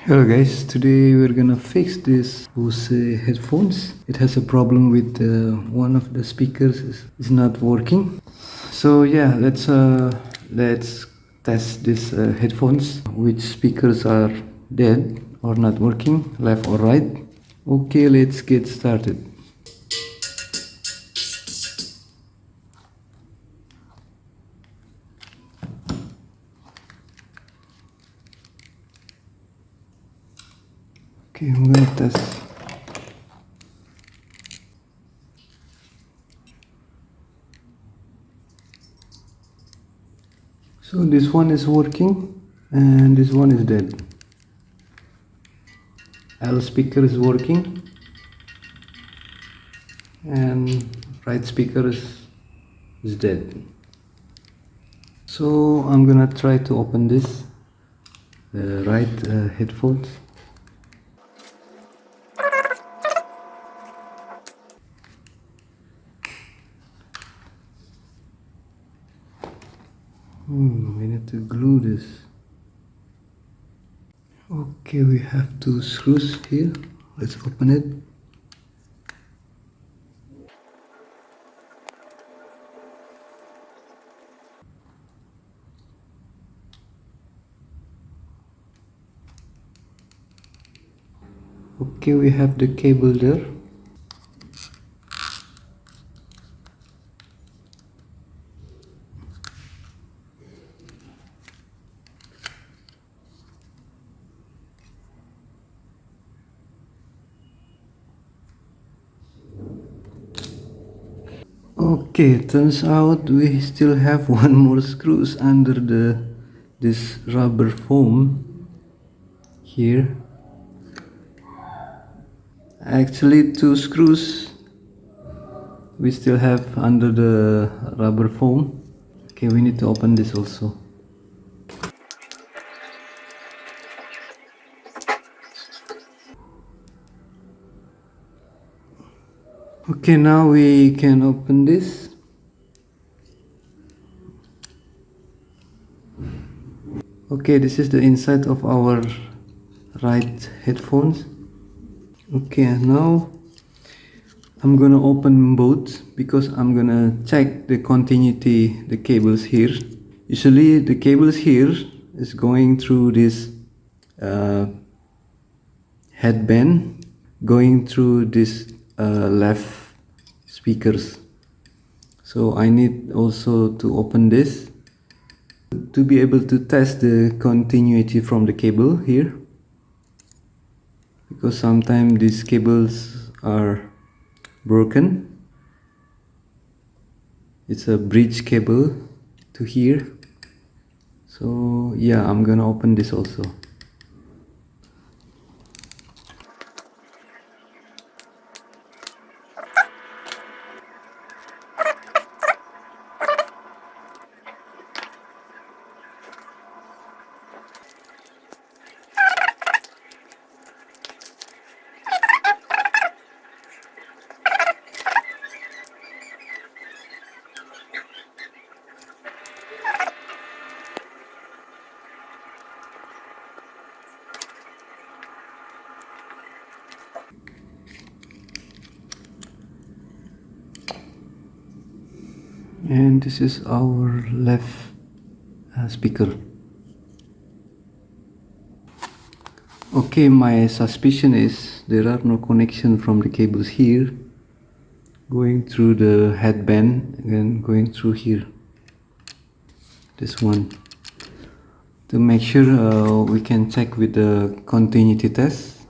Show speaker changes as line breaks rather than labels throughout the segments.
Hello guys, today we're gonna fix this Bose headphones. It has a problem with one of the speakers is not working. So yeah, let's test this headphones. Which speakers are dead or not working, left or right. Okay, let's get started. Okay, I'm gonna test. So this one is working and this one is dead. L speaker is working and right speaker is dead. So I'm gonna try to open this right headphones. We need to glue this. Okay, we have two screws here. Let's open it. Okay, we have the cable there. Okay, turns out we still have one more screws under this rubber foam here. Actually, two screws we still have under the rubber foam. Okay, we need to open this also. Okay, now we can open this. Okay, this is the inside of our right headphones. Okay, now I'm gonna open both because I'm gonna check the continuity, the cables here. Usually the cables here is going through this headband, going through this left speakers. So I need also to open this to be able to test the continuity from the cable here, because sometimes these cables are broken. It's a bridge cable to here. So yeah, I'm gonna open this also. And this is our left speaker. Okay, my suspicion is there are no connection from the cables here going through the headband and going through here, this one. To make sure we can check with the continuity test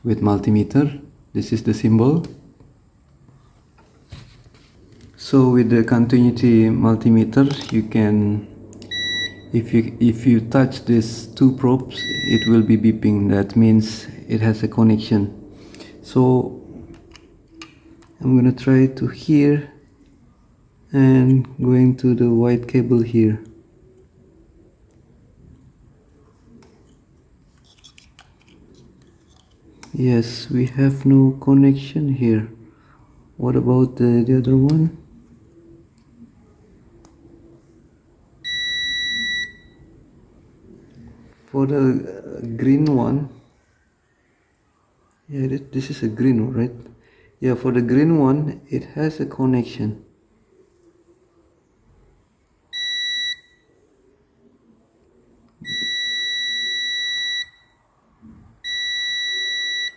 with multimeter. This is the symbol. So with the continuity multimeter, you can, if you touch these two probes, it will be beeping. That means it has a connection. So I'm gonna try to here and going to the white cable here. Yes, we have no connection here. What about the other one? For the green one, yeah, this is a green one, right? Yeah, for the green one, it has a connection.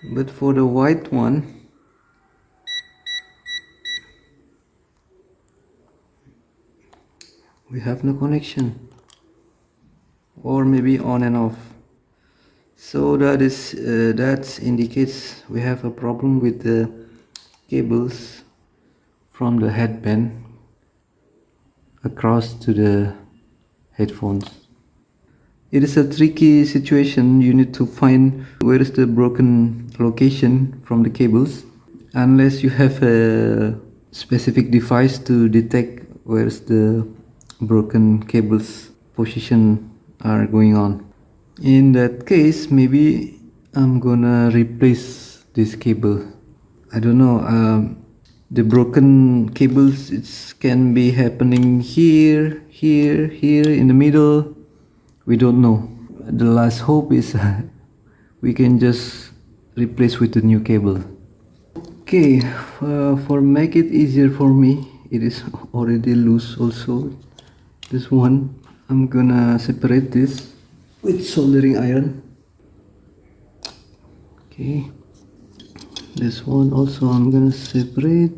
But for the white one, we have no connection, or maybe on and off. So that indicates we have a problem with the cables from the headband across to the headphones. It is a tricky situation. You need to find where is the broken location from the cables, unless you have a specific device to detect where's the broken cables position are going on. In that case, maybe I'm gonna replace this cable. I don't know. The broken cables, it can be happening here, here, here, in the middle. We don't know. The last hope is we can just replace with a new cable. Okay, for make it easier for me, it is already loose also. This one, I'm gonna separate this with soldering iron. Okay, this one also I'm gonna separate.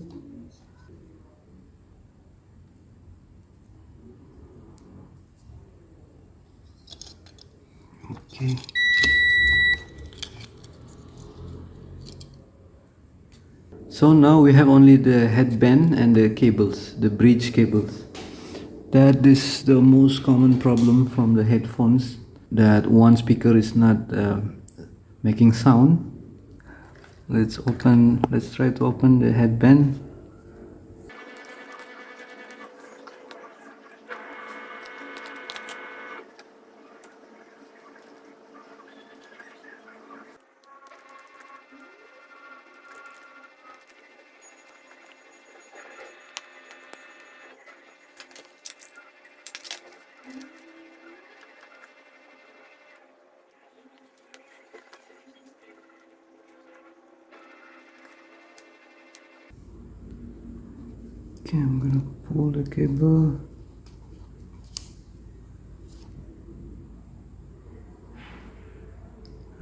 Okay. So now we have only the headband and the cables, the bridge cables. That is the most common problem from the headphones, that one speaker is not making sound. Let's try to open the headband. Okay, I'm gonna pull the cable.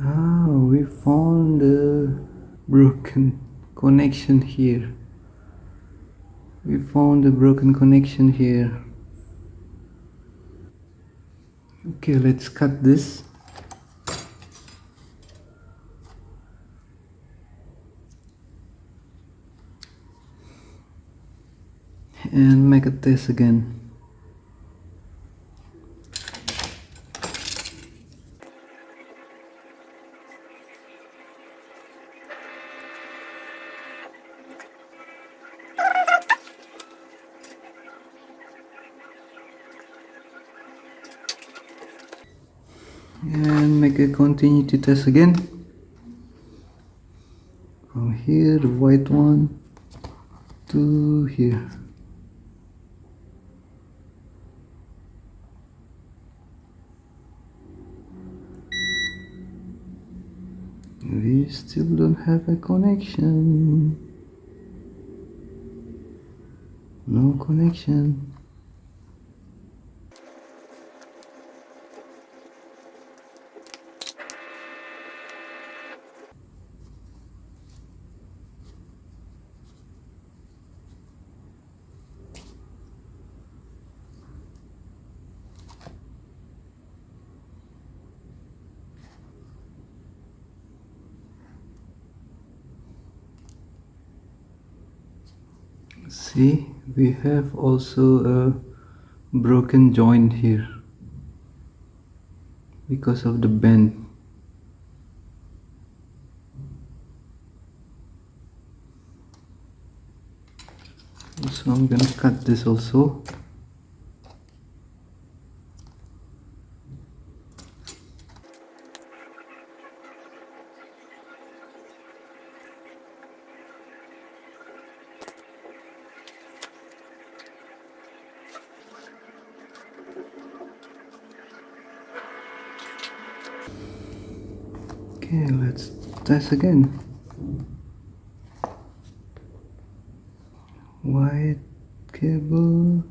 Ah, we found the broken connection here. We found the broken connection here. Okay, let's cut this. And make a test again. And make a continuity test again. From here, the white one, to here. We still don't have a connection. No connection. See, we have also a broken joint here because of the bend. So I'm gonna cut this also. Okay, let's test again. White cable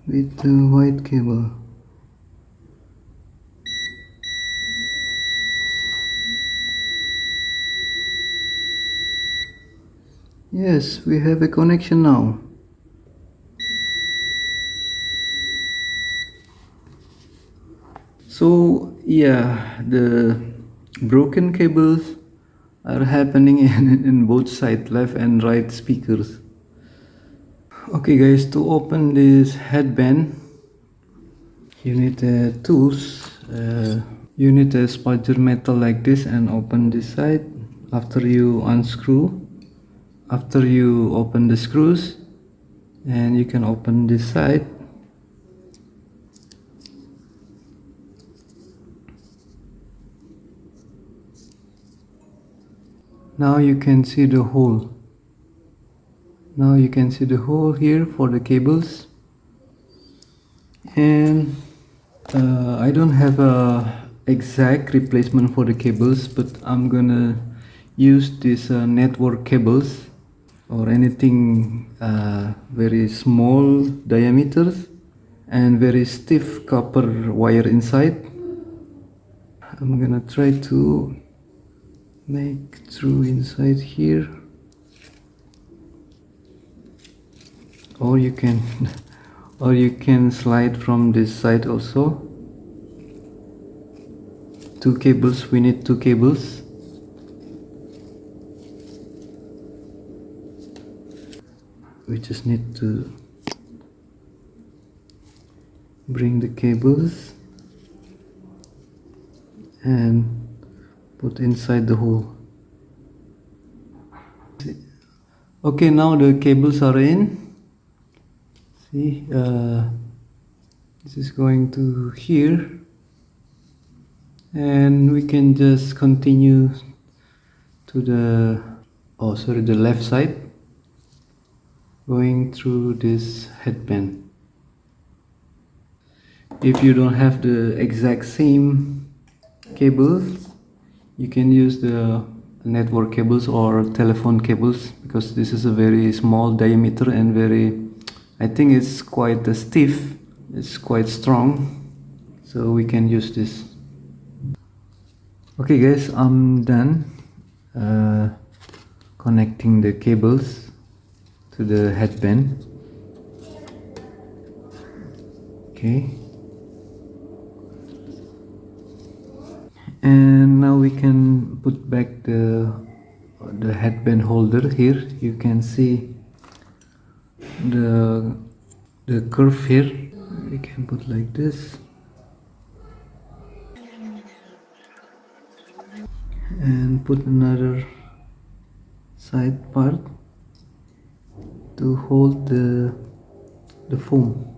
with the white cable. Yes, we have a connection now. So yeah, the broken cables are happening in both side, left and right speakers. Okay guys, to open this headband, you need tools. You need a spudger metal like this and open this side. After you unscrew, after you open the screws, and you can open this side. Now you can see the hole. Now you can see the hole here for the cables. And I don't have a exact replacement for the cables, but I'm gonna use these network cables or anything very small diameters and very stiff copper wire inside. I'm gonna try to make through inside here, or you can or you can slide from this side also. Two cables, we need two cables. We just need to bring the cables and put inside the hole. Okay, now the cables are in. See, this is going to here, and we can just continue to the the left side, going through this headband. If you don't have the exact same cables, you can use the network cables or telephone cables, because this is a very small diameter and I think it's quite stiff, it's quite strong, so we can use this. Okay guys, I'm done connecting the cables to the headband. Okay, and now we can put back the headband holder. Here you can see the curve here. We can put like this and put another side part to hold the foam.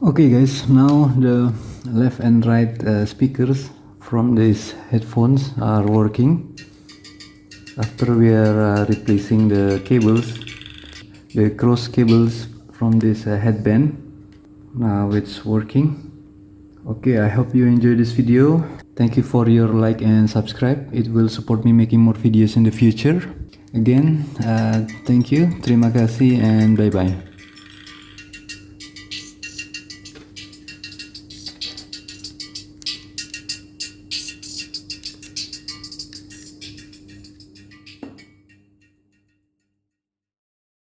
Okay guys, now the left and right speakers from these headphones are working. After we are replacing the cables, the cross cables from this headband, now it's working. Okay, I hope you enjoyed this video. Thank you for your like and subscribe. It will support me making more videos in the future. Again, thank you, terima kasih, and bye bye.